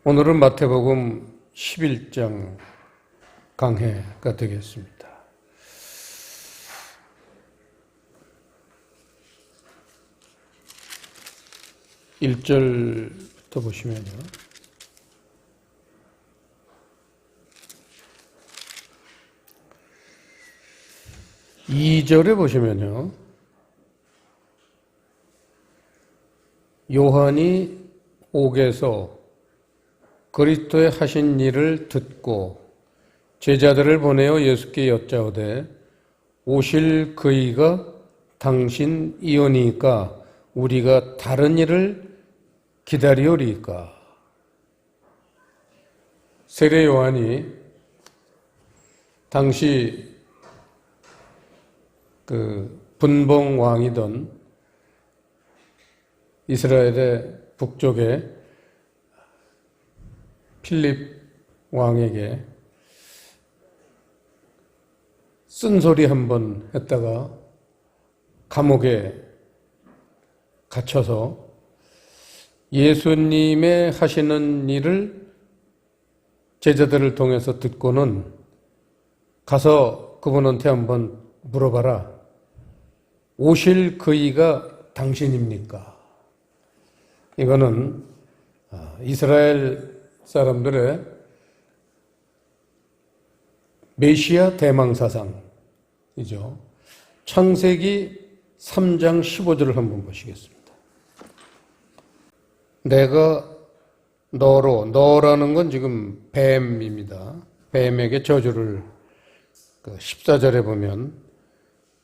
오늘은 마태복음 11장 강해가 되겠습니다. (1절부터) 보시면요. (2절에) 보시면요. 요한이 옥에서 그리스도의 하신 일을 듣고 제자들을 보내어 예수께 여짜오되 오실 그이가 당신이오니까 우리가 다른 일을 기다리오리까. 세례 요한이 당시 분봉 왕이던 이스라엘의 북쪽에 필립 왕에게 쓴소리 한번 했다가 감옥에 갇혀서 예수님의 하시는 일을 제자들을 통해서 듣고는 가서 그분한테 한번 물어봐라. 오실 그이가 당신입니까? 이거는 이스라엘 사람들의 메시아 대망사상이죠. 창세기 3장 15절을 한번 보시겠습니다. 내가 너라는 건 지금 뱀입니다. 뱀에게 저주를 14절에 보면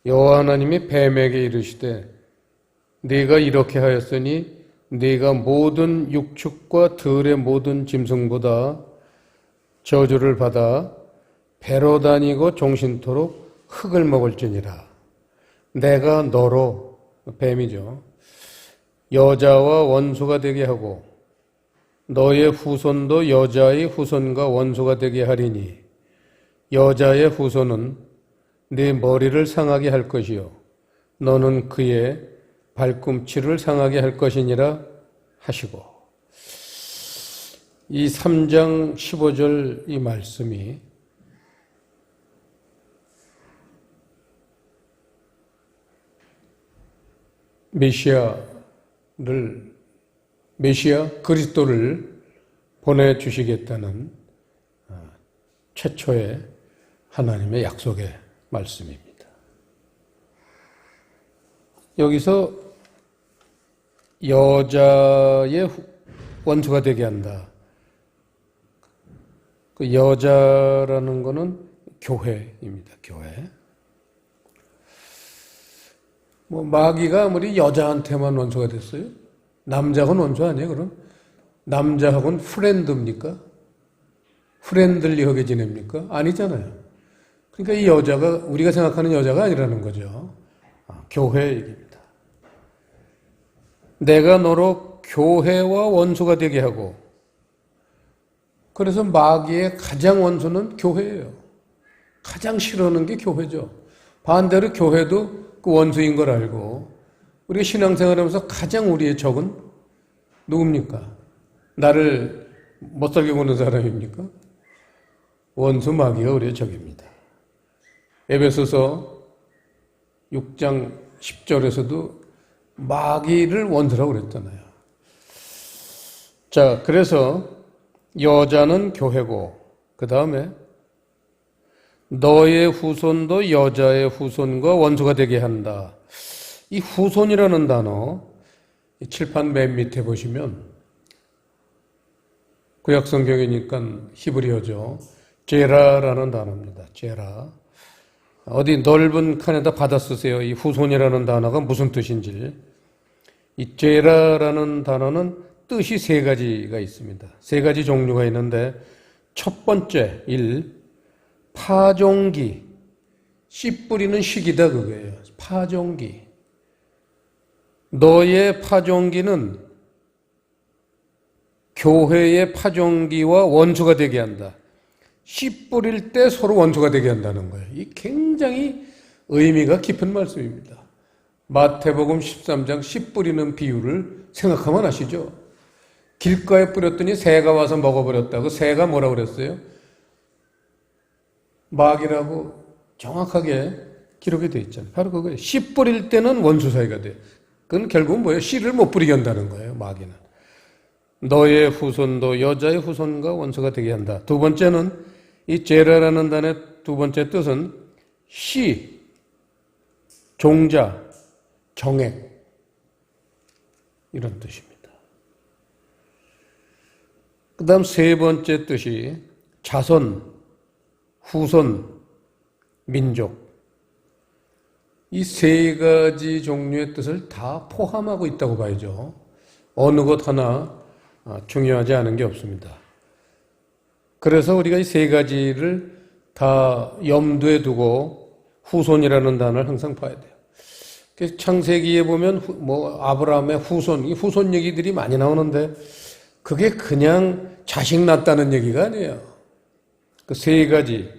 여호와 하나님이 뱀에게 이르시되 네가 이렇게 하였으니 네가 모든 육축과 들의 모든 짐승보다 저주를 받아 배로 다니고 종신토록 흙을 먹을지니라. 내가 너로, 뱀이죠, 여자와 원수가 되게 하고 너의 후손도 여자의 후손과 원수가 되게 하리니 여자의 후손은 네 머리를 상하게 할 것이요 너는 그의 발꿈치를 상하게 할 것이니라 하시고, 이 3장 15절 이 말씀이 메시아 그리스도를 보내주시겠다는 최초의 하나님의 약속의 말씀입니다. 여기서 여자의 원수가 되게 한다. 그 여자라는 것은 교회입니다. 교회. 마귀가 아무리 여자한테만 원수가 됐어요? 남자하고는 원수 아니에요, 그럼? 남자하고는 프렌드입니까? 프렌들리하게 지냅니까? 아니잖아요. 그러니까 이 여자가 우리가 생각하는 여자가 아니라는 거죠. 교회 얘기입니다. 내가 너로 교회와 원수가 되게 하고, 그래서 마귀의 가장 원수는 교회예요. 가장 싫어하는 게 교회죠. 반대로 교회도 그 원수인 걸 알고, 우리가 신앙생활하면서 가장 우리의 적은 누굽니까? 나를 못살게 보는 사람입니까? 원수 마귀가 우리의 적입니다. 에베소서 6장 10절에서도 마귀를 원수라고 그랬잖아요. 자, 그래서 여자는 교회고, 그 다음에 너의 후손도 여자의 후손과 원수가 되게 한다. 이 후손이라는 단어, 칠판 맨 밑에 보시면 구약성경이니까 히브리어죠. 제라라는 단어입니다. 제라. 어디 넓은 칸에다 받아 쓰세요. 이 후손이라는 단어가 무슨 뜻인지. 이 제라라는 단어는 뜻이 세 가지가 있습니다. 세 가지 종류가 있는데, 첫 번째, 파종기. 씨 뿌리는 시기다, 그거예요. 파종기. 너의 파종기는 교회의 파종기와 원수가 되게 한다. 씨 뿌릴 때 서로 원수가 되게 한다는 거예요. 이 굉장히 의미가 깊은 말씀입니다. 마태복음 13장 씨 뿌리는 비유를 생각하면 아시죠? 길가에 뿌렸더니 새가 와서 먹어버렸다고. 새가 뭐라고 그랬어요? 마귀라고 정확하게 기록이 되어 있잖아요. 바로 그거예요. 씨 뿌릴 때는 원수 사이가 돼요. 그건 결국은 뭐예요? 씨를 못 뿌리게 한다는 거예요, 마귀는. 너의 후손도 여자의 후손과 원수가 되게 한다. 두 번째는 이 제라라는 단의 두 번째 뜻은 씨, 종자, 정액 이런 뜻입니다. 그 다음 세 번째 뜻이 자손, 후손, 민족. 이 세 가지 종류의 뜻을 다 포함하고 있다고 봐야죠. 어느 것 하나 중요하지 않은 게 없습니다. 그래서 우리가 이 세 가지를 다 염두에 두고 후손이라는 단어를 항상 봐야 돼요. 창세기에 보면 아브라함의 후손, 이 후손 얘기들이 많이 나오는데 그게 그냥 자식 낳았다는 얘기가 아니에요. 그 세 가지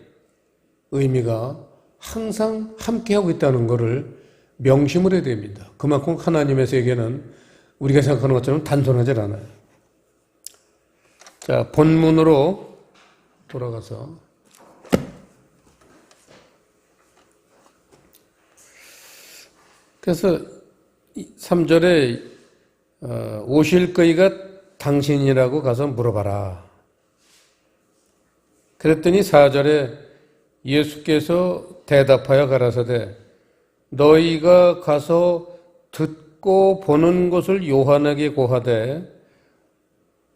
의미가 항상 함께하고 있다는 것을 명심을 해야 됩니다. 그만큼 하나님의 세계는 우리가 생각하는 것처럼 단순하지 않아요. 자, 본문으로 돌아가서 그래서 3절에 오실 거이가 당신이라고 가서 물어봐라. 그랬더니 4절에 예수께서 대답하여 가라사대 너희가 가서 듣고 보는 것을 요한에게 고하되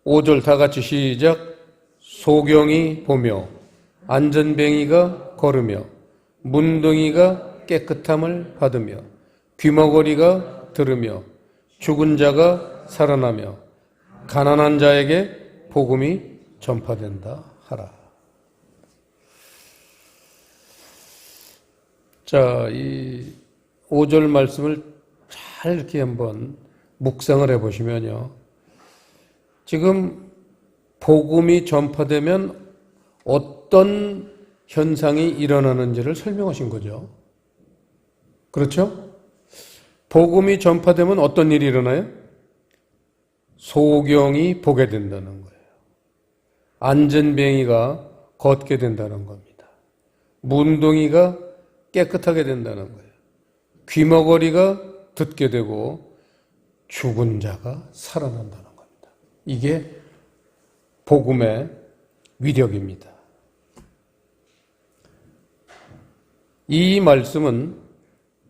5절 다 같이 시작. 소경이 보며 안전뱅이가 걸으며 문둥이가 깨끗함을 받으며 귀머거리가 들으며 죽은 자가 살아나며 가난한 자에게 복음이 전파된다 하라. 자, 이 5절 말씀을 잘 이렇게 한번 묵상을 해보시면요. 지금 복음이 전파되면 어떤 현상이 일어나는지를 설명하신 거죠. 그렇죠? 복음이 전파되면 어떤 일이 일어나요? 소경이 보게 된다는 거예요. 안전뱅이가 걷게 된다는 겁니다. 문둥이가 깨끗하게 된다는 거예요. 귀머거리가 듣게 되고 죽은 자가 살아난다는 겁니다. 이게 복음의 위력입니다. 이 말씀은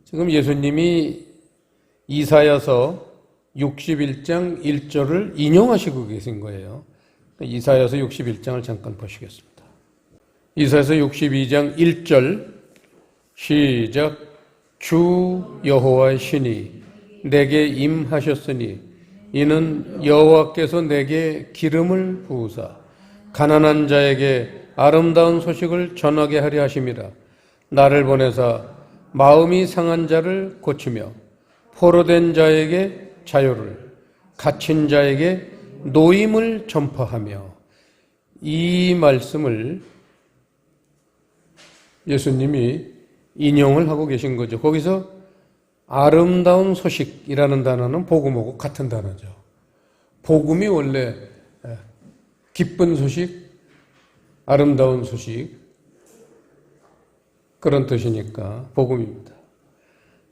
지금 예수님이 이사야서 61장 1절을 인용하시고 계신 거예요. 이사야서 61장을 잠깐 보시겠습니다. 이사야서 62장 1절 시작. 주 여호와의 신이 내게 임하셨으니 이는 여호와께서 내게 기름을 부으사 가난한 자에게 아름다운 소식을 전하게 하려 하심이라. 나를 보내사 마음이 상한 자를 고치며 포로된 자에게 자유를, 갇힌 자에게 노임을 전파하며. 이 말씀을 예수님이 인용을 하고 계신 거죠. 거기서 아름다운 소식이라는 단어는 복음하고 같은 단어죠. 복음이 원래 기쁜 소식, 아름다운 소식 그런 뜻이니까 복음입니다.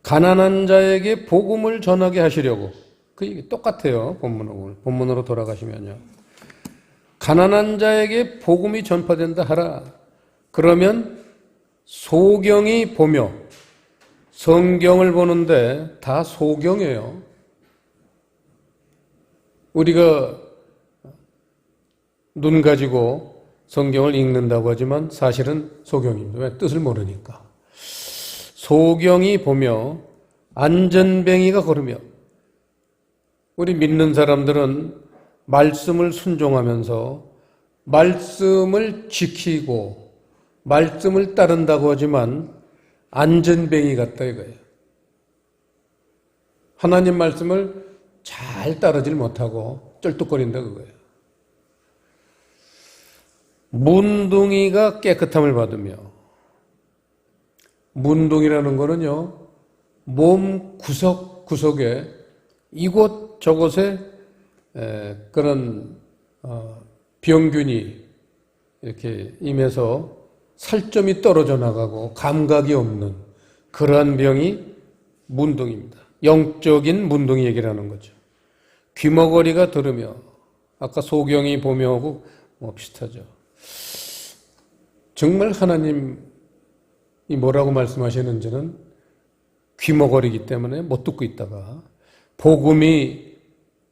가난한 자에게 복음을 전하게 하시려고. 그 똑같아요. 본문으로 돌아가시면요. 가난한 자에게 복음이 전파된다 하라. 그러면 소경이 보며, 성경을 보는데 다 소경이에요. 우리가 눈 가지고 성경을 읽는다고 하지만 사실은 소경입니다. 왜? 뜻을 모르니까. 소경이 보며 안전뱅이가 걸으며. 우리 믿는 사람들은 말씀을 순종하면서 말씀을 지키고 말씀을 따른다고 하지만 안전뱅이 같다 이거예요. 하나님 말씀을 잘 따르질 못하고 쩔뚝거린다 그거예요. 문둥이가 깨끗함을 받으며. 문둥이라는 거는요, 몸 구석구석에 이곳 저곳에 그런 병균이 이렇게 임해서 살점이 떨어져 나가고 감각이 없는 그러한 병이 문둥입니다. 영적인 문둥이 얘기를 하는 거죠. 귀머거리가 들으며 아까 소경이 보며하고 비슷하죠. 정말 하나님이 뭐라고 말씀하시는지는 귀머거리기 때문에 못 듣고 있다가 복음이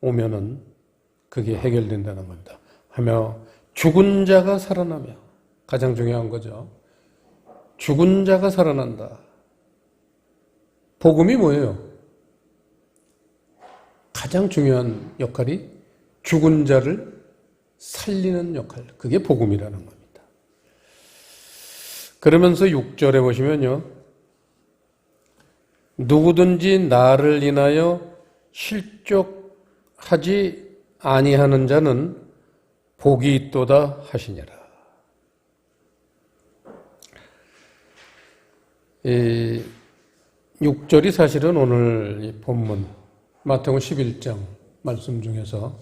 오면은 그게 해결된다는 겁니다. 하며 죽은 자가 살아나며 가장 중요한 거죠. 죽은 자가 살아난다. 복음이 뭐예요? 가장 중요한 역할이 죽은 자를 살리는 역할. 그게 복음이라는 겁니다. 그러면서 6절에 보시면요. 누구든지 나를 인하여 실족하지 아니하는 자는 복이 있도다 하시니라. 이 6절이 사실은 오늘 이 본문 마태복음 11장 말씀 중에서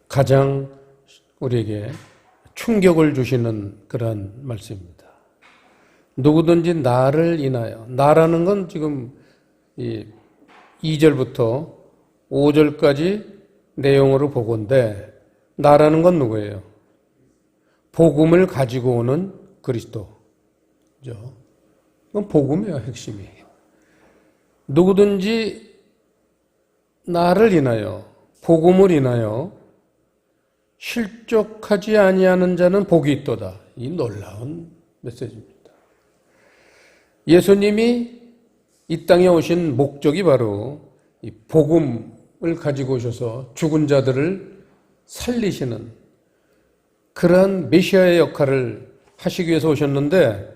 가장 우리에게 충격을 주시는 그러한 말씀입니다. 누구든지 나를 인하여, 나라는 건 지금 이 2절부터 5절까지 내용으로 보건데, 나라는 건 누구예요? 복음을 가지고 오는 그리스도죠. 그건 복음이에요, 핵심이. 누구든지 나를 인하여, 복음을 인하여 실족하지 아니하는 자는 복이 있도다. 이 놀라운 메시지입니다. 예수님이 이 땅에 오신 목적이 바로 이 복음을 가지고 오셔서 죽은 자들을 살리시는 그러한 메시아의 역할을 하시기 위해서 오셨는데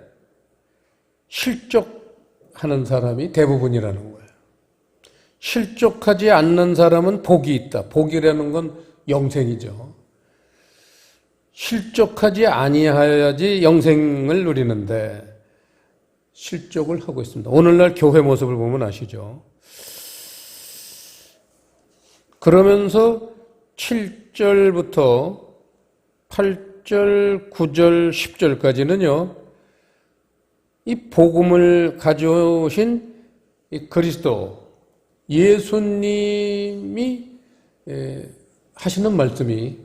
실족하는 사람이 대부분이라는 거예요. 실족하지 않는 사람은 복이 있다. 복이라는 건 영생이죠. 실족하지 아니하여야지 영생을 누리는데 실족을 하고 있습니다. 오늘날 교회 모습을 보면 아시죠? 그러면서 7절부터 8절, 9절, 10절까지는요, 이 복음을 가져오신 이 그리스도, 예수님이 하시는 말씀이,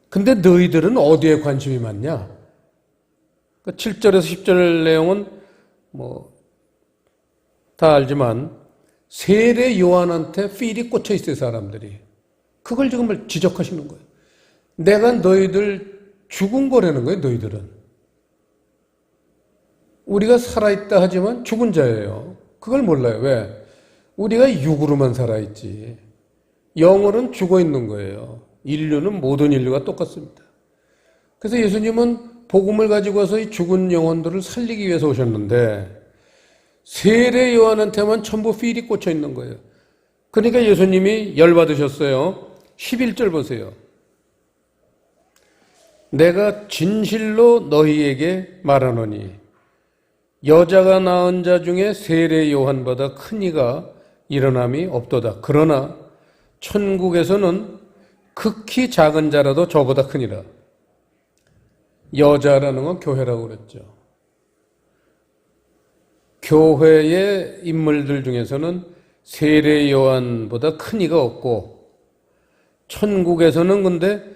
근데 너희들은 어디에 관심이 많냐? 7절에서 10절 내용은 다 알지만 세례 요한한테 필이 꽂혀 있어요, 사람들이. 그걸 지금 지적하시는 거예요. 내가 너희들 죽은 거라는 거예요, 너희들은. 우리가 살아있다 하지만 죽은 자예요. 그걸 몰라요. 왜? 우리가 육으로만 살아있지. 영으로는 죽어 있는 거예요. 인류는 모든 인류가 똑같습니다. 그래서 예수님은 복음을 가지고 와서 이 죽은 영혼들을 살리기 위해서 오셨는데 세례 요한한테만 전부 필이 꽂혀 있는 거예요. 그러니까 예수님이 열받으셨어요. 11절 보세요. 내가 진실로 너희에게 말하노니 여자가 낳은 자 중에 세례 요한보다 큰 이가 일어남이 없도다. 그러나 천국에서는 극히 작은 자라도 저보다 크니라. 여자라는 건 교회라고 그랬죠. 교회의 인물들 중에서는 세례 요한보다 큰 이가 없고 천국에서는 근데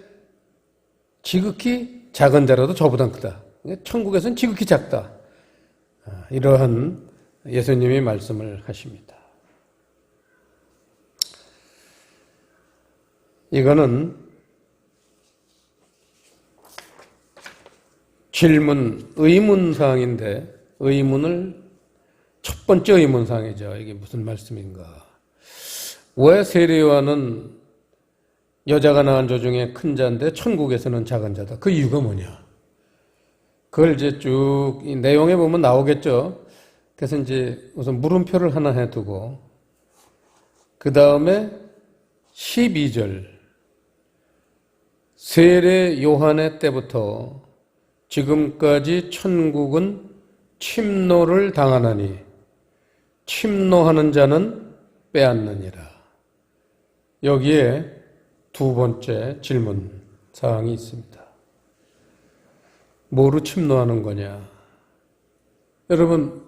지극히 작은 자라도 저보다 크다. 천국에서는 지극히 작다. 이러한 예수님이 말씀을 하십니다. 이거는 질문, 의문사항인데 첫 번째 의문사항이죠. 이게 무슨 말씀인가. 왜 세례 요한은 여자가 낳은 자 중에 큰 자인데 천국에서는 작은 자다. 그 이유가 뭐냐. 그걸 이제 쭉 이 내용에 보면 나오겠죠. 그래서 이제 우선 물음표를 하나 해두고 그 다음에 12절 세례 요한의 때부터 지금까지 천국은 침노를 당하나니 침노하는 자는 빼앗느니라. 여기에 두 번째 질문 사항이 있습니다. 뭐로 침노하는 거냐? 여러분,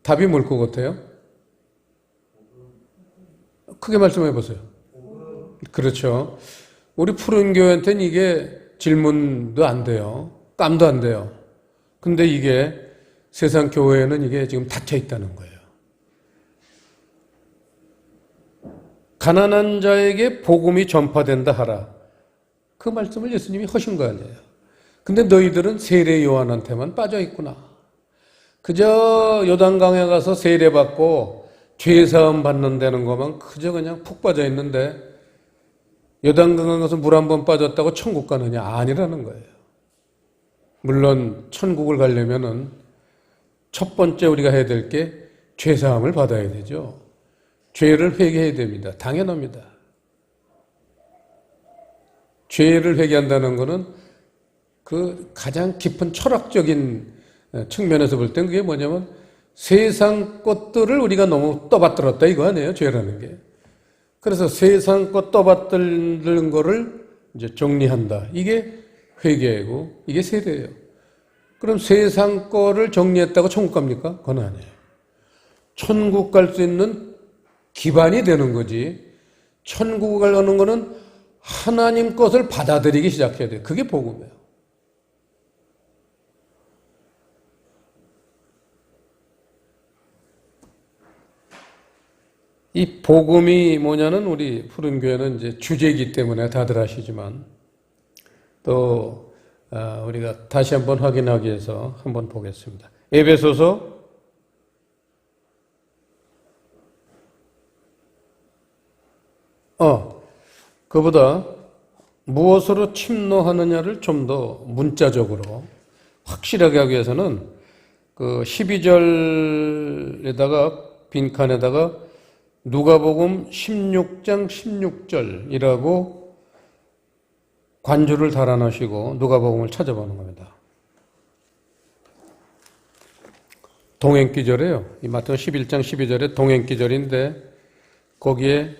답이 뭘 것 같아요? 크게 말씀해 보세요. 그렇죠. 우리 푸른 교회한테는 이게 질문도 안 돼요. 깜도 안 돼요. 근데 이게 세상 교회에는 이게 지금 닫혀 있다는 거예요. 가난한 자에게 복음이 전파된다 하라. 그 말씀을 예수님이 하신 거 아니에요. 근데 너희들은 세례 요한한테만 빠져 있구나. 그저 요단강에 가서 세례받고 죄사함 받는다는 것만 그저 그냥 푹 빠져 있는데 요단강에 가서 물 한 번 빠졌다고 천국 가느냐? 아니라는 거예요. 물론 천국을 가려면은 첫 번째 우리가 해야 될 게 죄사함을 받아야 되죠. 죄를 회개해야 됩니다. 당연합니다. 죄를 회개한다는 것은 그 가장 깊은 철학적인 측면에서 볼 땐 그게 뭐냐면 세상 것들을 우리가 너무 떠받들었다 이거 아니에요? 죄라는 게. 그래서 세상 것 떠받드는 거를 이제 정리한다. 이게 회개고 이게 세례예요. 그럼 세상 거를 정리했다고 천국 갑니까? 그건 아니에요. 천국 갈 수 있는 기반이 되는 거지. 천국 가려는 거는 하나님 것을 받아들이기 시작해야 돼요. 그게 복음이에요. 이 복음이 뭐냐는 우리 푸른교회는 이제 주제이기 때문에 다들 아시지만 또 우리가 다시 한번 확인하기 위해서 한번 보겠습니다. 에베소서 그보다 무엇으로 침노하느냐를 좀 더 문자적으로 확실하게 하기 위해서는 그 12절에다가 빈칸에다가 누가복음 16장 16절이라고 관주를 달아놓으시고 누가복음을 찾아보는 겁니다. 동행기절이에요. 이 마태복음 11장 12절에 동행기절인데 거기에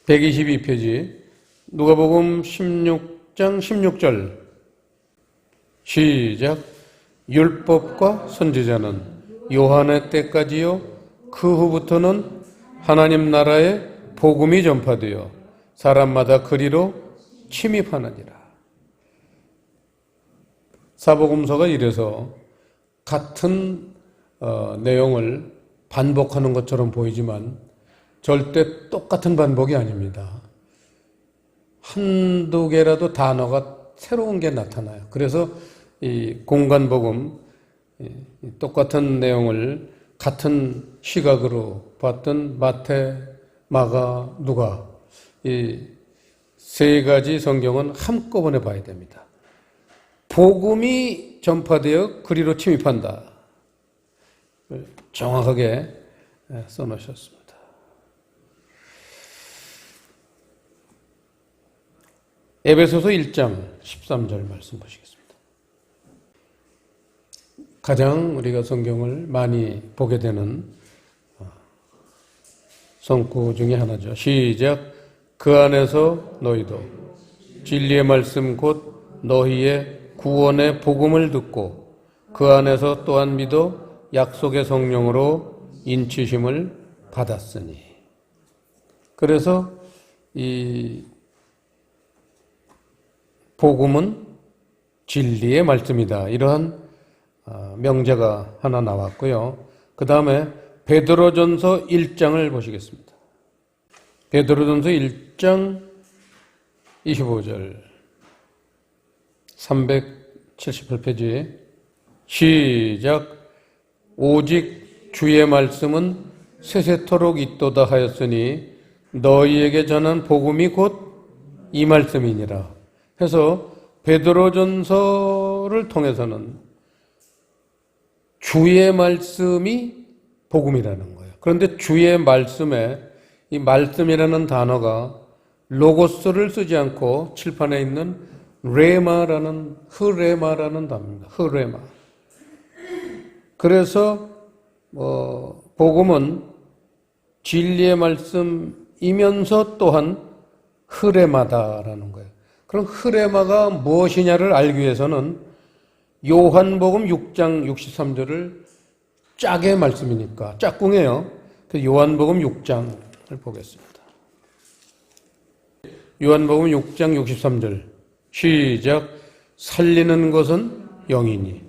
122페이지 누가복음 16장 16절 시작. 율법과 선지자는 요한의 때까지요 그 후부터는 하나님 나라의 복음이 전파되어 사람마다 그리로 침입하느니라. 사복음서가 이래서 같은 내용을 반복하는 것처럼 보이지만 절대 똑같은 반복이 아닙니다. 한두 개라도 단어가 새로운 게 나타나요. 그래서 이 공간복음, 똑같은 내용을 같은 시각으로 봤던 마태, 마가, 누가 이 세 가지 성경은 한꺼번에 봐야 됩니다. 복음이 전파되어 그리로 침입한다. 정확하게 써놓으셨습니다. 에베소서 1장 13절 말씀 보시겠습니다. 가장 우리가 성경을 많이 보게 되는 성구 중에 하나죠. 시작. 그 안에서 너희도 진리의 말씀 곧 너희의 구원의 복음을 듣고 그 안에서 또한 믿어 약속의 성령으로 인치심을 받았으니. 그래서 이 복음은 진리의 말씀이다. 이러한 명제가 하나 나왔고요. 그 다음에 베드로전서 1장을 보시겠습니다. 베드로전서 1장 25절 378페이지 시작. 오직 주의 말씀은 세세토록 있도다 하였으니 너희에게 전한 복음이 곧 이 말씀이니라. 해서 베드로전서를 통해서는 주의 말씀이 복음이라는 거예요. 그런데 주의 말씀에 이 말씀이라는 단어가 로고스를 쓰지 않고 칠판에 있는 흐레마라는 단어입니다. 흐레마. 그래서 복음은 진리의 말씀이면서 또한 흐레마다라는 거예요. 그럼 흐레마가 무엇이냐를 알기 위해서는 요한복음 6장 63절을 짝의 말씀이니까 짝꿍이에요. 그 요한복음 6장을 보겠습니다. 요한복음 6장 63절 시작. 살리는 것은 영이니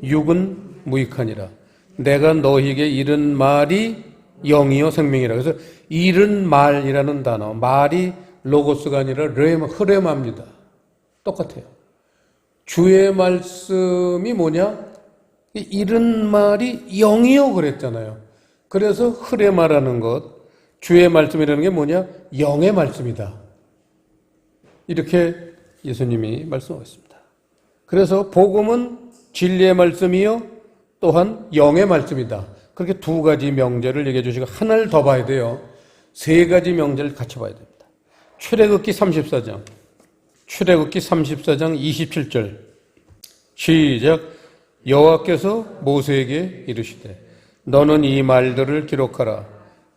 육은 무익하니라. 내가 너희에게 이른 말이 영이요 생명이라. 그래서 이른 말이라는 단어, 말이 로고스가 아니라 흐레마입니다. 똑같아요. 주의 말씀이 뭐냐? 이른 말이 영이요 그랬잖아요. 그래서 흐레마라는 것, 주의 말씀이라는 게 뭐냐? 영의 말씀이다. 이렇게 예수님이 말씀하고 있습니다. 그래서 복음은 진리의 말씀이요 또한 영의 말씀이다. 그렇게 두 가지 명제를 얘기해 주시고 하나를 더 봐야 돼요. 세 가지 명제를 같이 봐야 됩니다. 출애굽기 34장 27절 시작. 여호와께서 모세에게 이르시되 너는 이 말들을 기록하라.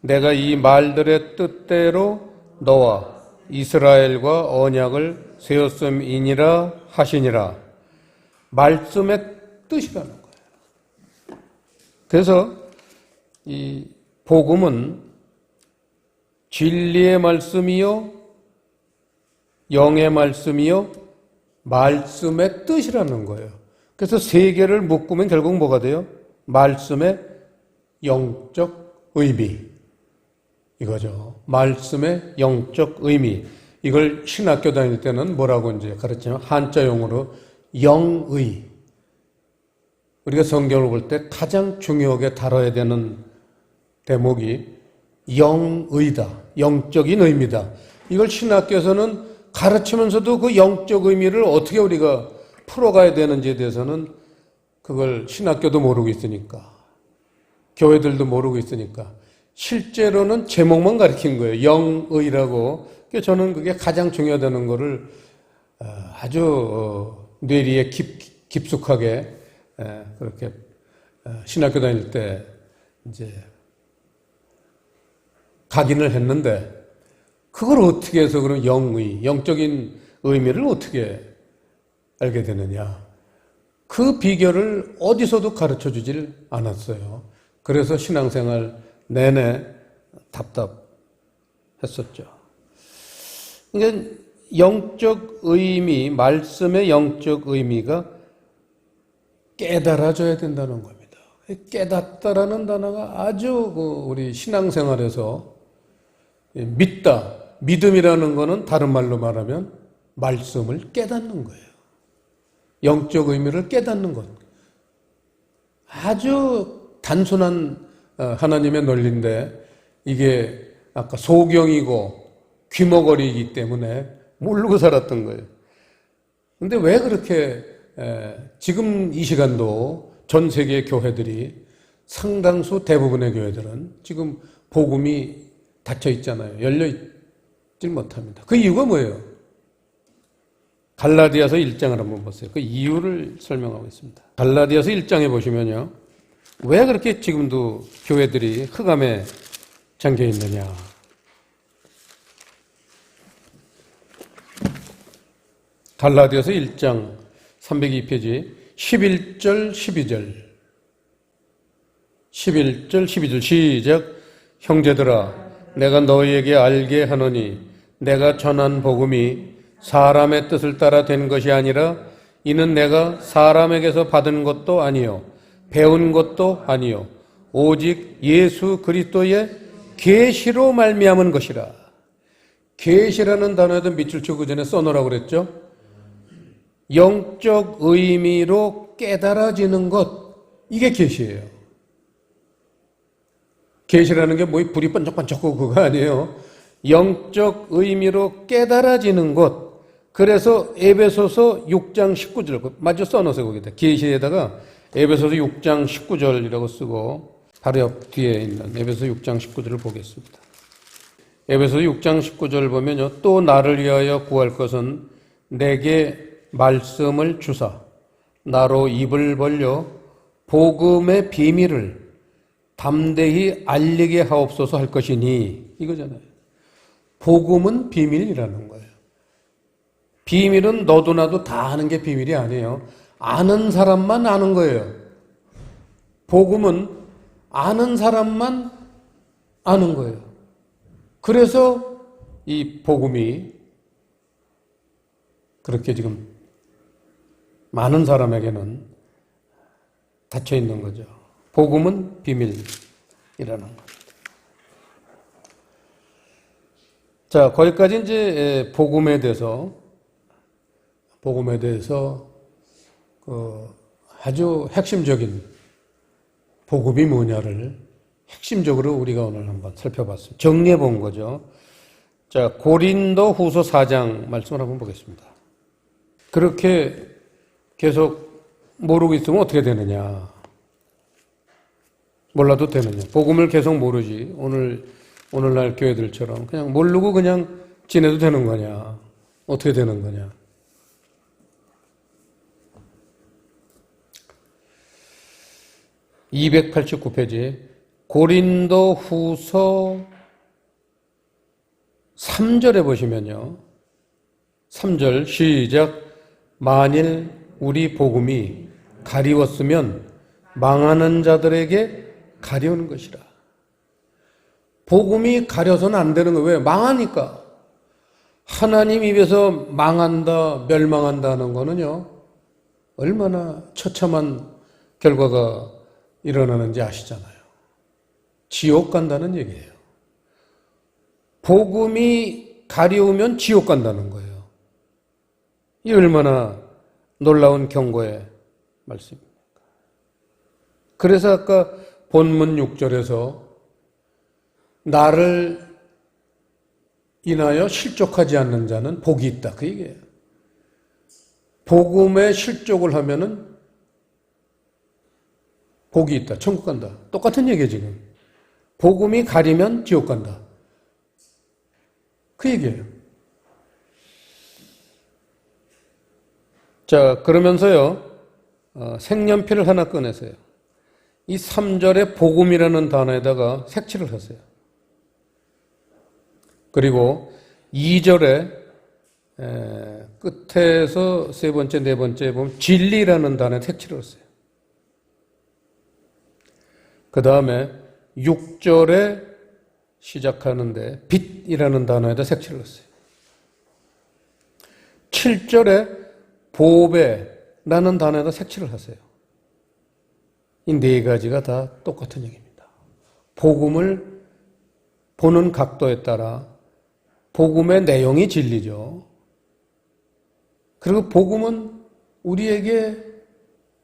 내가 이 말들의 뜻대로 너와 이스라엘과 언약을 세웠음이니라 하시니라. 말씀의 뜻이라는 거예요. 그래서 이 복음은 진리의 말씀이요 영의 말씀이요 말씀의 뜻이라는 거예요. 그래서 세 개를 묶으면 결국 뭐가 돼요? 말씀의 영적 의미. 이거죠. 말씀의 영적 의미. 이걸 신학교 다닐 때는 뭐라고 이제 가르치면 한자용어로 영의. 우리가 성경을 볼 때 가장 중요하게 다뤄야 되는 대목이 영의다. 영적인 의미다. 이걸 신학교에서는 가르치면서도 그 영적 의미를 어떻게 우리가 풀어가야 되는지에 대해서는 그걸 신학교도 모르고 있으니까, 교회들도 모르고 있으니까 실제로는 제목만 가르친 거예요. 영의라고. 저는 그게 가장 중요하다는 거를 아주 뇌리에 깊숙하게 그렇게 신학교 다닐 때 이제 각인을 했는데, 그걸 어떻게 해서 그럼 영의, 영적인 의미를 어떻게 알게 되느냐. 그 비결을 어디서도 가르쳐 주질 않았어요. 그래서 신앙생활 내내 답답했었죠. 그러니까 영적 의미, 말씀의 영적 의미가 깨달아져야 된다는 겁니다. 깨닫다라는 단어가 아주 우리 신앙생활에서 믿다, 믿음이라는 거는 다른 말로 말하면 말씀을 깨닫는 거예요. 영적 의미를 깨닫는 것. 아주 단순한 하나님의 논리인데 이게 아까 소경이고 귀머거리이기 때문에 모르고 살았던 거예요. 근데 왜 그렇게 지금 이 시간도 전 세계 교회들이 상당수 대부분의 교회들은 지금 복음이 닫혀 있잖아요. 열려 있질 못합니다. 그 이유가 뭐예요? 갈라디아서 1장을 한번 보세요. 그 이유를 설명하고 있습니다. 갈라디아서 1장에 보시면요. 왜 그렇게 지금도 교회들이 흑암에 잠겨 있느냐. 갈라디아서 1장 302페이지 11절 12절 11절 시작. 형제들아 내가 너희에게 알게 하노니 내가 전한 복음이 사람의 뜻을 따라 된 것이 아니라 이는 내가 사람에게서 받은 것도 아니요 배운 것도 아니요 오직 예수 그리스도의 계시로 말미암은 것이라. 계시라는 단어에도 밑줄 치고 전에 써놓으라고 그랬죠. 영적 의미로 깨달아지는 것, 이게 계시예요. 계시라는 게 뭐 불이 번쩍번쩍하고 그거 아니에요. 영적 의미로 깨달아지는 것. 그래서 에베소서 6장 19절 마저 써놓으세요. 거기다 계시에다가 에베소서 6장 19절이라고 쓰고 바로 옆 뒤에 있는 에베소 6장 19절을 보겠습니다. 에베소 6장 19절 보면요. 또 나를 위하여 구할 것은 내게 말씀을 주사 나로 입을 벌려 복음의 비밀을 담대히 알리게 하옵소서 할 것이니 이거잖아요. 복음은 비밀이라는 거예요. 비밀은 너도 나도 다 아는 게 비밀이 아니에요. 아는 사람만 아는 거예요. 복음은 아는 사람만 아는 거예요. 그래서 이 복음이 그렇게 지금 많은 사람에게는 닫혀 있는 거죠. 복음은 비밀이라는 것. 자, 거기까지 이제 복음에 대해서 아주 핵심적인 복음이 뭐냐를 핵심적으로 우리가 오늘 한번 살펴봤습니다. 정리해 본 거죠. 자, 고린도 후서 4장 말씀을 한번 보겠습니다. 그렇게 계속 모르고 있으면 어떻게 되느냐? 몰라도 되느냐? 복음을 계속 모르지. 오늘날 교회들처럼 그냥 모르고 그냥 지내도 되는 거냐? 어떻게 되는 거냐? (289페이지) 고린도 후서 3절에 보시면요. 3절 시작. 만일 우리 복음이 가리웠으면 망하는 자들에게 가려운 것이라. 복음이 가려서는 안 되는 거예요. 왜? 망하니까. 하나님 입에서 망한다, 멸망한다 하는 거는요, 얼마나 처참한 결과가 일어나는지 아시잖아요. 지옥 간다는 얘기예요. 복음이 가려우면 지옥 간다는 거예요. 이 얼마나 놀라운 경고의 말씀입니까? 그래서 아까 본문 6절에서 나를 인하여 실족하지 않는 자는 복이 있다. 그 얘기예요. 복음에 실족을 하면은 복이 있다. 천국 간다. 똑같은 얘기예요, 지금. 복음이 가리면 지옥 간다. 그 얘기예요. 자, 그러면서요, 색연필을 하나 꺼내세요. 이 3절에 복음이라는 단어에다가 색칠을 하세요. 그리고 2절에 끝에서 세 번째, 네 번째 보면 진리라는 단어에 색칠을 하세요. 그 다음에 6절에 시작하는데 빛이라는 단어에다 색칠을 했어요. 7절에 보배라는 단어에다 색칠을 하세요. 이 네 가지가 다 똑같은 얘기입니다. 복음을 보는 각도에 따라 복음의 내용이 진리죠. 그리고 복음은 우리에게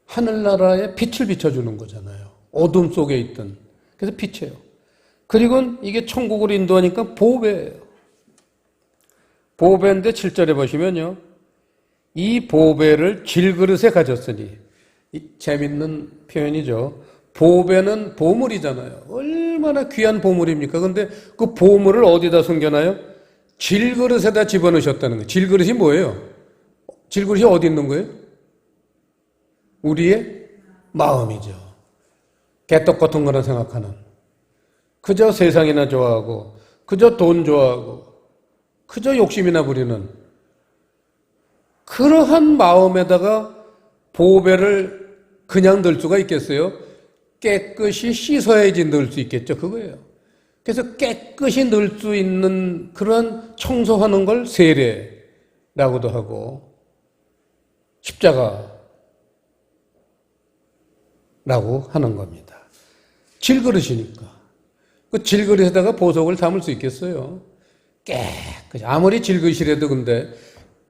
하늘나라의 빛을 비춰주는 거잖아요. 어둠 속에 있던. 그래서 빛이에요. 그리고 이게 천국으로 인도하니까 보배예요. 보배인데 7절에 보시면요. 이 보배를 질그릇에 가졌으니, 이 재밌는 표현이죠. 보배는 보물이잖아요. 얼마나 귀한 보물입니까? 근데 그 보물을 어디다 숨겨놔요? 질그릇에다 집어넣으셨다는 거예요. 질그릇이 뭐예요? 질그릇이 어디 있는 거예요? 우리의 마음이죠. 개떡 같은 거나 생각하는. 그저 세상이나 좋아하고, 그저 돈 좋아하고, 그저 욕심이나 부리는 그러한 마음에다가 보배를 그냥 넣을 수가 있겠어요? 깨끗이 씻어야지 넣을 수 있겠죠. 그거예요. 그래서 깨끗이 넣을 수 있는 그런 청소하는 걸 세례라고도 하고 십자가라고 하는 겁니다. 질그릇이니까. 그 질그릇에다가 보석을 담을 수 있겠어요? 깨끗이. 아무리 질그릇이라도 근데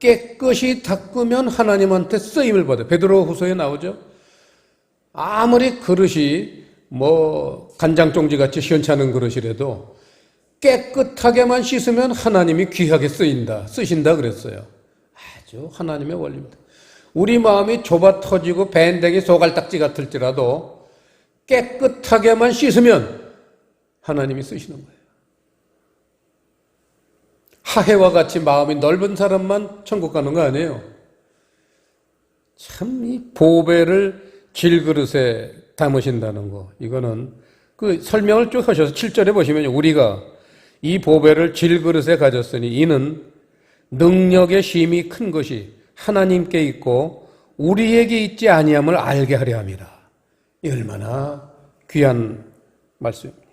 깨끗이 닦으면 하나님한테 쓰임을 받아요. 베드로 후서에 나오죠. 아무리 그릇이 간장종지 같이 시원찮은 그릇이라도 깨끗하게만 씻으면 하나님이 귀하게 쓰신다 그랬어요. 아주 하나님의 원리입니다. 우리 마음이 좁아 터지고 밴댕이 소갈딱지 같을지라도 깨끗하게만 씻으면 하나님이 쓰시는 거예요. 하해와 같이 마음이 넓은 사람만 천국 가는 거 아니에요. 참 이 보배를 질그릇에 담으신다는 거, 이거는 그 설명을 쭉 하셔서 7절에 보시면 우리가 이 보배를 질그릇에 가졌으니 이는 능력의 심이 큰 것이 하나님께 있고 우리에게 있지 아니함을 알게 하려 함이라. 이 얼마나 귀한 말씀입니까?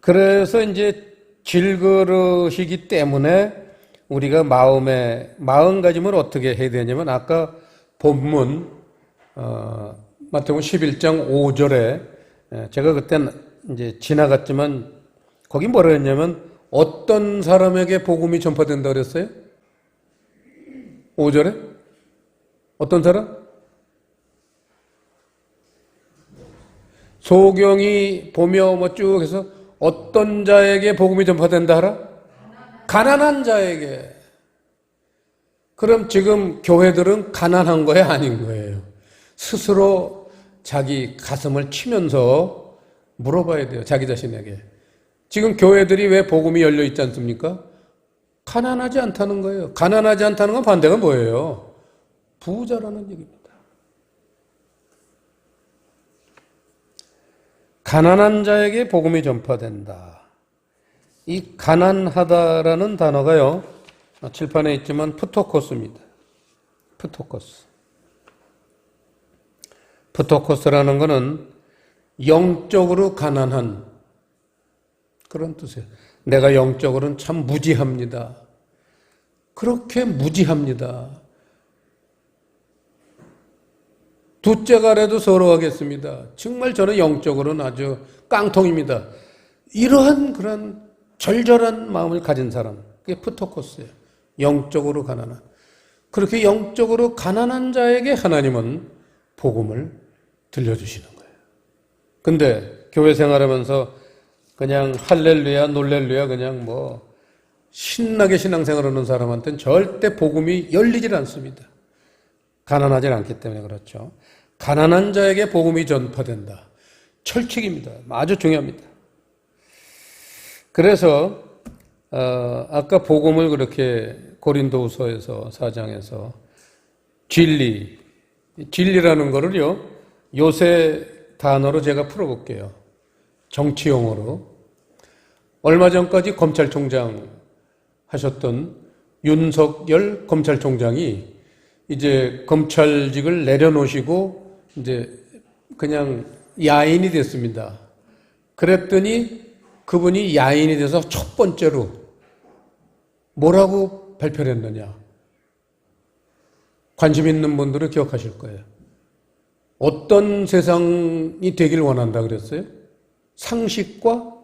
그래서 이제 질그릇이기 때문에 우리가 마음가짐을 어떻게 해야 되냐면 아까 본문 마태복음 11장 5절에 제가 그때는 이제 지나갔지만 거기 뭐라 했냐면 어떤 사람에게 복음이 전파된다 그랬어요? 5절에? 어떤 사람? 소경이 보며 뭐 쭉 해서 어떤 자에게 복음이 전파된다 하라? 가난한 자에게. 그럼 지금 교회들은 가난한 거예요? 아닌 거예요? 스스로 자기 가슴을 치면서 물어봐야 돼요. 자기 자신에게. 지금 교회들이 왜 복음이 열려 있지 않습니까? 가난하지 않다는 거예요. 가난하지 않다는 건 반대가 뭐예요? 부자라는 얘기입니다. 가난한 자에게 복음이 전파된다. 이 가난하다라는 단어가요, 칠판에 있지만 프토코스입니다. 프토코스. 프토코스라는 것은 영적으로 가난한 그런 뜻이에요. 내가 영적으로는 참 무지합니다. 그렇게 무지합니다. 둘째가라도 서러워하겠습니다. 정말 저는 영적으로는 아주 깡통입니다. 이러한 그런 절절한 마음을 가진 사람, 그게 프토코스예요. 영적으로 가난한. 그렇게 영적으로 가난한 자에게 하나님은 복음을 들려주시는 거예요. 근데 교회 생활하면서 그냥 할렐루야, 놀렐루야 그냥 뭐 신나게 신앙생활하는 사람한테는 절대 복음이 열리질 않습니다. 가난하진 않기 때문에 그렇죠. 가난한 자에게 복음이 전파된다. 철칙입니다. 아주 중요합니다. 그래서 아까 복음을 그렇게 고린도후서에서 4장에서 진리라는 거를요 요새 단어로 제가 풀어볼게요. 정치용어로. 얼마 전까지 검찰총장 하셨던 윤석열 검찰총장이 이제 검찰직을 내려놓으시고 이제 그냥 야인이 됐습니다. 그랬더니 그분이 야인이 돼서 첫 번째로 뭐라고 발표를 했느냐. 관심 있는 분들은 기억하실 거예요. 어떤 세상이 되길 원한다 그랬어요? 상식과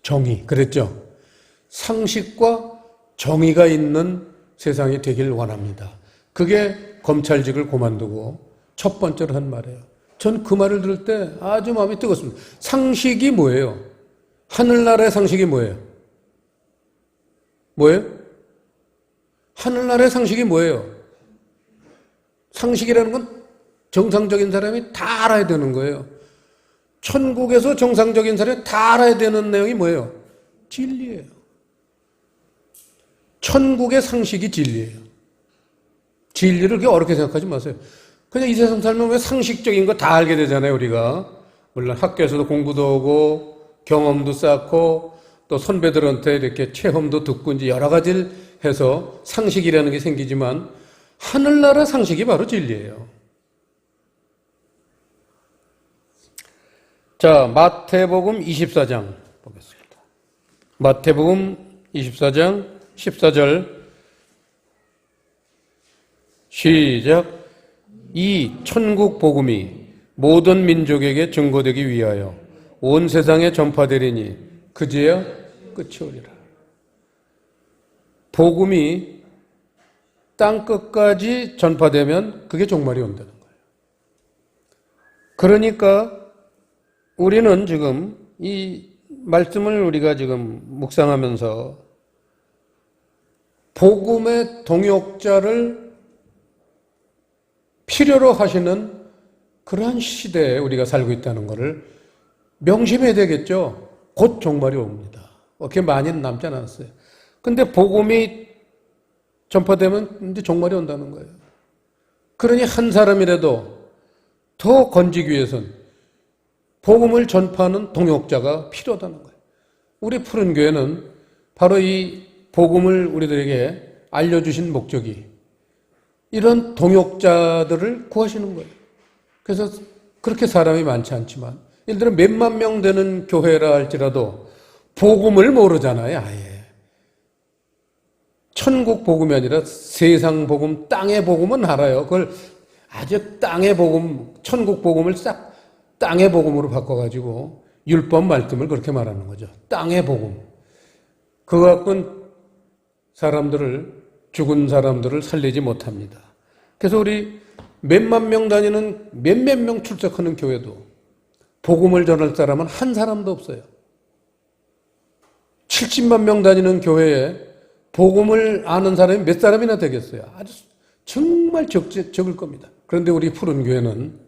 정의, 그랬죠? 상식과 정의가 있는 세상이 되길 원합니다. 그게 검찰직을 그만두고 첫 번째로 한 말이에요. 전 그 말을 들을 때 아주 마음이 뜨겁습니다. 상식이 뭐예요? 하늘나라의 상식이 뭐예요? 뭐예요? 하늘나라의 상식이 뭐예요? 상식이라는 건 정상적인 사람이 다 알아야 되는 거예요. 천국에서 정상적인 사람이 다 알아야 되는 내용이 뭐예요? 진리예요. 천국의 상식이 진리예요. 진리를 그렇게 어렵게 생각하지 마세요. 그냥 이 세상 살면 왜 상식적인 거 다 알게 되잖아요, 우리가. 물론 학교에서도 공부도 하고, 경험도 쌓고, 또 선배들한테 이렇게 체험도 듣고, 이제 여러 가지를 해서 상식이라는 게 생기지만, 하늘나라 상식이 바로 진리예요. 자, 마태복음 24장 보겠습니다. 마태복음 24장 14절 시작. 이 천국 복음이 모든 민족에게 증거되기 위하여 온 세상에 전파되리니 그제야 끝이 오리라. 복음이 땅 끝까지 전파되면 그게 종말이 온다는 거예요. 그러니까 우리는 지금 이 말씀을 우리가 지금 묵상하면서 복음의 동역자를 필요로 하시는 그러한 시대에 우리가 살고 있다는 것을 명심해야 되겠죠. 곧 종말이 옵니다. 그렇게 많이 남지 않았어요. 근데 복음이 전파되면 이제 종말이 온다는 거예요. 그러니 한 사람이라도 더 건지기 위해서는 복음을 전파하는 동역자가 필요하다는 거예요. 우리 푸른 교회는 바로 이 복음을 우리들에게 알려주신 목적이 이런 동역자들을 구하시는 거예요. 그래서 그렇게 사람이 많지 않지만 예를 들어 몇만 명 되는 교회라 할지라도 복음을 모르잖아요. 아예. 천국 복음이 아니라 세상 복음, 땅의 복음은 알아요. 그걸 아주 땅의 복음, 천국 복음을 싹 땅의 복음으로 바꿔가지고 율법 말씀을 그렇게 말하는 거죠. 땅의 복음. 그거 갖고는 사람들을, 죽은 사람들을 살리지 못합니다. 그래서 우리 몇만 명 다니는 몇몇 명 출석하는 교회도 복음을 전할 사람은 한 사람도 없어요. 70만 명 다니는 교회에 복음을 아는 사람이 몇 사람이나 되겠어요. 아주 정말 적을 겁니다. 그런데 우리 푸른 교회는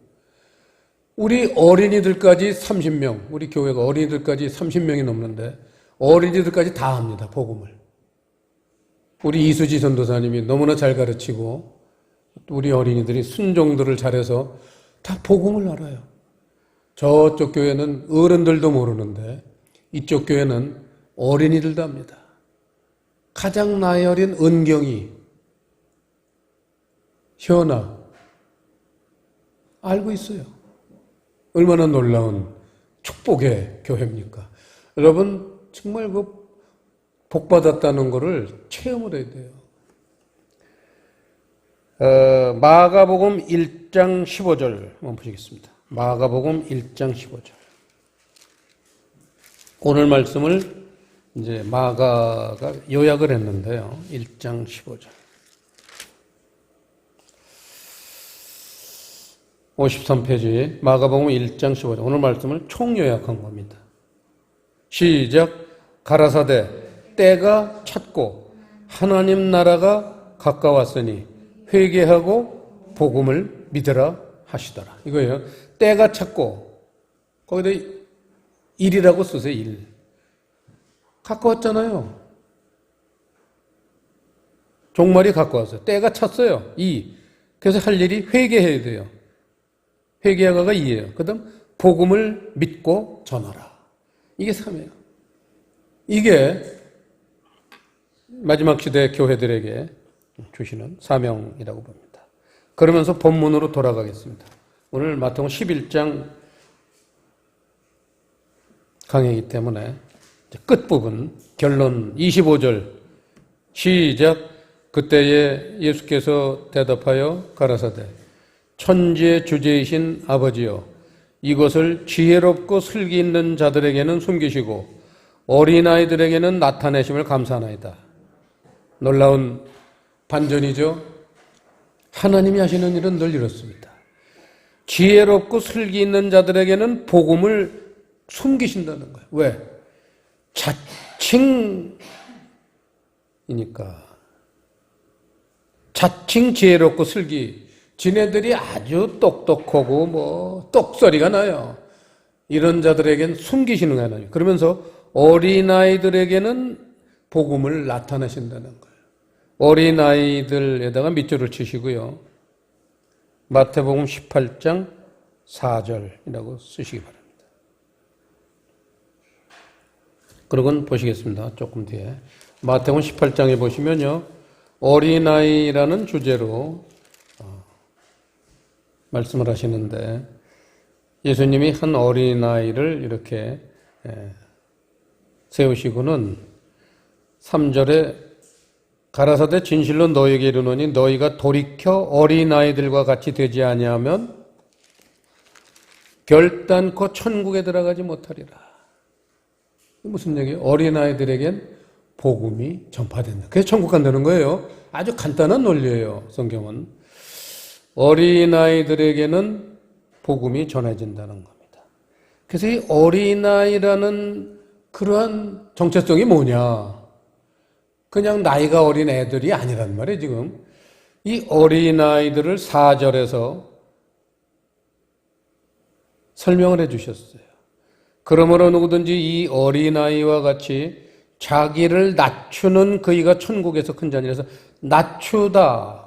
우리 어린이들까지 30명, 우리 교회가 어린이들까지 30명이 넘는데 어린이들까지 다 합니다. 복음을. 우리 이수지 전도사님이 너무나 잘 가르치고 우리 어린이들이 순종들을 잘해서 다 복음을 알아요. 저쪽 교회는 어른들도 모르는데 이쪽 교회는 어린이들도 합니다. 가장 나이 어린 은경이, 현아 알고 있어요. 얼마나 놀라운 축복의 교회입니까? 여러분 정말 그 복받았다는 것을 체험을 해야 돼요. 마가복음 1장 15절 한번 보시겠습니다. 마가복음 1장 15절. 오늘 말씀을 이제 마가가 요약을 했는데요. 1장 15절. 53페이지 마가복음 1장 15절. 오늘 말씀을 총요약한 겁니다. 시작. 가라사대 때가 찼고 하나님 나라가 가까웠으니 회개하고 복음을 믿으라 하시더라. 이거예요. 때가 찼고 거기다 일이라고 쓰세요. 일. 가까웠잖아요. 종말이 가까웠어요. 때가 찼어요. 이. 그래서 할 일이 회개해야 돼요. 회개하가가 이예요. 그 다음 복음을 믿고 전하라. 이게 3이에요. 이게 마지막 시대 교회들에게 주시는 사명이라고 봅니다. 그러면서 본문으로 돌아가겠습니다. 오늘 마태복음 11장 강의이기 때문에 끝부분 결론 25절 시작. 그때에 예수께서 대답하여 가라사대 천지의 주제이신 아버지여 이것을 지혜롭고 슬기 있는 자들에게는 숨기시고 어린아이들에게는 나타내심을 감사하나이다. 놀라운 반전이죠. 하나님이 하시는 일은 늘 이렇습니다. 지혜롭고 슬기 있는 자들에게는 복음을 숨기신다는 거예요. 왜? 자칭이니까. 자칭 지혜롭고 슬기. 지네들이 아주 똑똑하고 뭐 똑소리가 나요. 이런 자들에겐 숨기시는 거예요. 그러면서 어린아이들에게는 복음을 나타내신다는 거예요. 어린아이들에다가 밑줄을 치시고요. 마태복음 18장 4절이라고 쓰시기 바랍니다. 그러곤 보시겠습니다. 조금 뒤에. 마태복음 18장에 보시면요. 어린아이라는 주제로 말씀을 하시는데 예수님이 한 어린아이를 이렇게 세우시고는 3절에 가라사대 진실로 너희에게 이르노니 너희가 돌이켜 어린아이들과 같이 되지 아니하면 결단코 천국에 들어가지 못하리라. 무슨 얘기예요? 어린아이들에겐 복음이 전파된다. 그래서 천국 간다는 거예요. 아주 간단한 논리예요. 성경은. 어린아이들에게는 복음이 전해진다는 겁니다. 그래서 이 어린아이라는 그러한 정체성이 뭐냐? 그냥 나이가 어린 애들이 아니란 말이에요, 지금. 이 어린아이들을 4절에서 설명을 해 주셨어요. 그러므로 누구든지 이 어린아이와 같이 자기를 낮추는 그이가 천국에서 큰 자니라서 낮추다.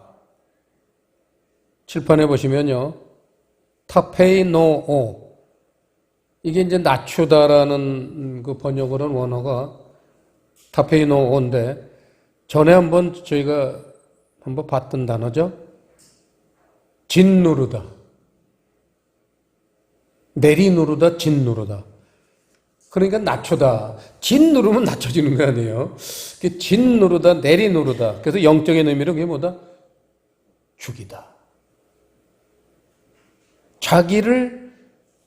칠판에 보시면요. 타페이노오. 이게 이제 낮추다라는 그 번역을 한 원어가 타페이노어인데 전에 한번 저희가 한번 봤던 단어죠. 짓누르다. 내리누르다, 짓누르다. 그러니까 낮추다. 짓누르면 낮춰지는 거 아니에요. 짓누르다, 내리누르다. 그래서 영적인 의미로 그게 뭐다? 죽이다. 자기를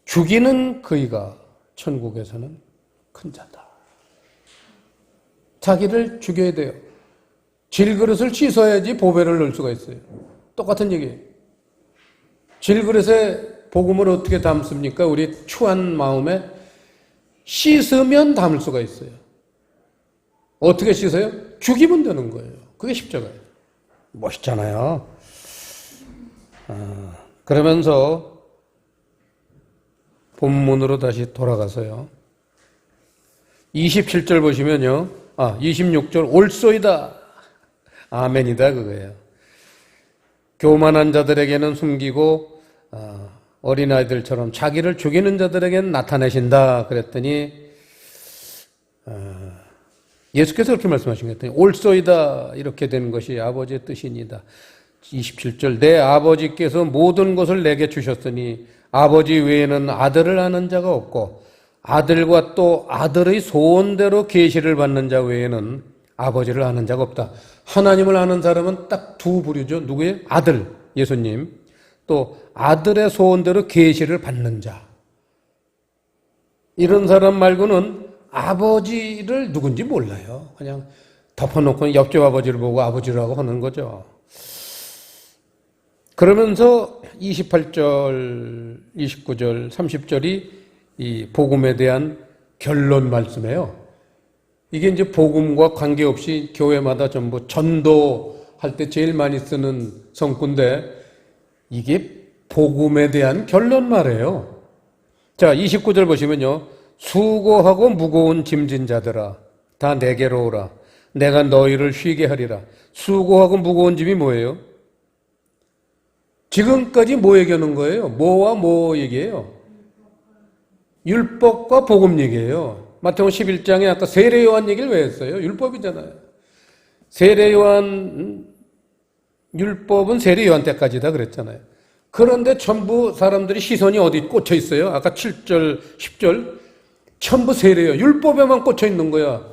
죽이는 그이가 천국에서는 큰 자다. 자기를 죽여야 돼요. 질그릇을 씻어야지 보배를 넣을 수가 있어요. 똑같은 얘기예요. 질그릇에 복음을 어떻게 담습니까? 우리 추한 마음에 씻으면 담을 수가 있어요. 어떻게 씻어요? 죽이면 되는 거예요. 그게 십자가예요. 멋있잖아요. 그러면서 본문으로 다시 돌아가서요. 27절 보시면요. 26절 올소이다. 아멘이다 그거예요. 교만한 자들에게는 숨기고 어린아이들처럼 자기를 죽이는 자들에게는 나타내신다 그랬더니 예수께서 그렇게 말씀하신 것 같아요. 올소이다 이렇게 된 것이 아버지의 뜻이니다. 27절 내 아버지께서 모든 것을 내게 주셨으니 아버지 외에는 아들을 아는 자가 없고 아들과 또 아들의 소원대로 계시를 받는 자 외에는 아버지를 아는 자가 없다. 하나님을 아는 사람은 딱 두 부류죠. 누구예요? 아들, 예수님. 또 아들의 소원대로 계시를 받는 자. 이런 사람 말고는 아버지를 누군지 몰라요. 그냥 덮어놓고 옆집 아버지를 보고 아버지라고 하는 거죠. 그러면서 28절, 29절, 30절이 이 복음에 대한 결론 말씀이에요. 이게 이제 복음과 관계없이 교회마다 전부 전도할 때 제일 많이 쓰는 성구인데 이게 복음에 대한 결론 말이에요. 자, 29절 보시면요. 수고하고 무거운 짐진 자들아 다 내게로 오라. 내가 너희를 쉬게 하리라. 수고하고 무거운 짐이 뭐예요? 지금까지 뭐 얘기하는 거예요? 뭐와 뭐 얘기해요? 율법과 복음 얘기예요. 마태복음 11장에 아까 세례 요한 얘기를 왜 했어요? 율법이잖아요. 세례 요한 율법은 세례 요한 때까지다 그랬잖아요. 그런데 전부 사람들이 시선이 어디 꽂혀 있어요? 아까 7절, 10절 전부 세례요. 율법에만 꽂혀 있는 거야.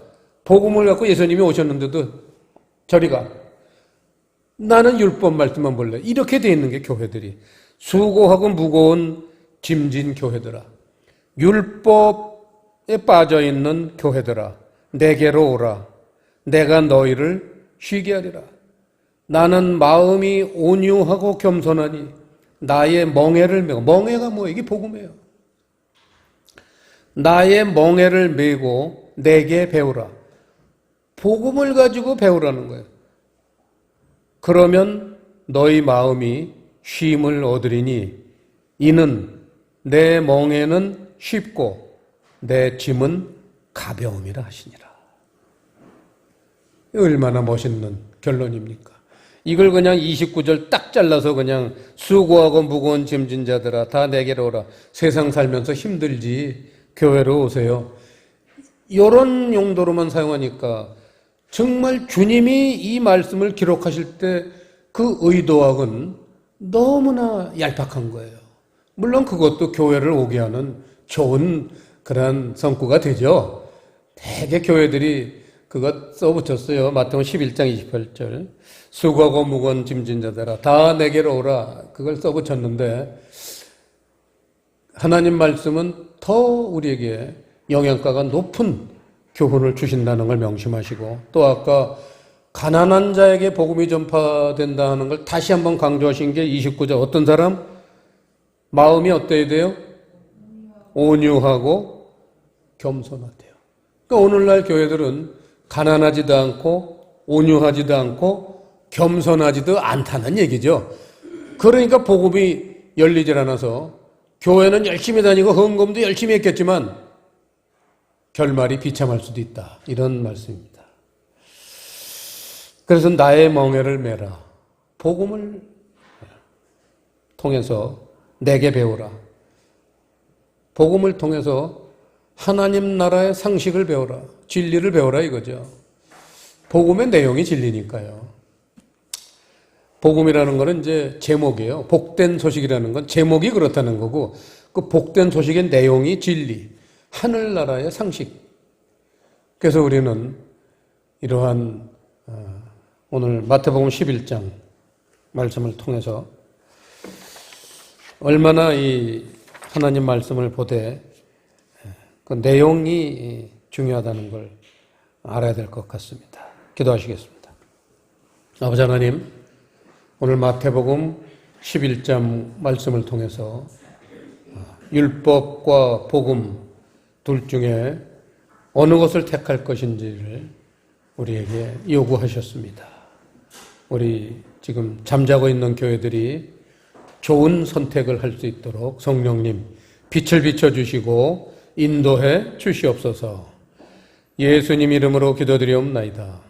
복음을 갖고 예수님이 오셨는데도 저리 가. 나는 율법 말씀만 볼래. 이렇게 돼 있는 게 교회들이. 수고하고 무거운 짐진 교회들아. 율법에 빠져 있는 교회들아. 내게로 오라. 내가 너희를 쉬게 하리라. 나는 마음이 온유하고 겸손하니 나의 멍에를 메고. 멍에가 뭐예요? 이게 복음이에요. 나의 멍에를 메고 내게 배우라. 복음을 가지고 배우라는 거예요. 그러면 너희 마음이 쉼을 얻으리니 이는 내 멍에는 쉽고 내 짐은 가벼움이라 하시니라. 얼마나 멋있는 결론입니까? 이걸 그냥 29절 딱 잘라서 그냥 수고하고 무거운 짐진 자들아 다 내게로 오라. 세상 살면서 힘들지 교회로 오세요. 이런 용도로만 사용하니까 정말 주님이 이 말씀을 기록하실 때 그 의도하고는 너무나 얄팍한 거예요. 물론 그것도 교회를 오게 하는 좋은 그런 성구가 되죠. 대개 교회들이 그거 써붙였어요. 마태복음 11장 28절 수고하고 무거운 짐진 자들아 다 내게로 오라. 그걸 써붙였는데 하나님 말씀은 더 우리에게 영양가가 높은 교훈을 주신다는 걸 명심하시고 또 아까 가난한 자에게 복음이 전파된다는 걸 다시 한번 강조하신 게 29절 어떤 사람? 마음이 어때야 돼요? 온유하고 겸손하대요. 그러니까 오늘날 교회들은 가난하지도 않고 온유하지도 않고 겸손하지도 않다는 얘기죠. 그러니까 복음이 열리질 않아서 교회는 열심히 다니고 헌금도 열심히 했겠지만 결말이 비참할 수도 있다. 이런 말씀입니다. 그래서 나의 멍에를 메라. 복음을 통해서 내게 배우라. 복음을 통해서 하나님 나라의 상식을 배워라. 진리를 배워라 이거죠. 복음의 내용이 진리니까요. 복음이라는 거는 이제 제목이에요. 복된 소식이라는 건 제목이 그렇다는 거고 그 복된 소식의 내용이 진리, 하늘나라의 상식. 그래서 우리는 이러한 오늘 마태복음 11장 말씀을 통해서 얼마나 이 하나님 말씀을 보되 그 내용이 중요하다는 걸 알아야 될 것 같습니다. 기도하시겠습니다. 아버지 하나님, 오늘 마태복음 11장 말씀을 통해서 율법과 복음 둘 중에 어느 것을 택할 것인지를 우리에게 요구하셨습니다. 우리 지금 잠자고 있는 교회들이 좋은 선택을 할 수 있도록 성령님 빛을 비춰주시고 인도해 주시옵소서. 예수님 이름으로 기도드리옵나이다.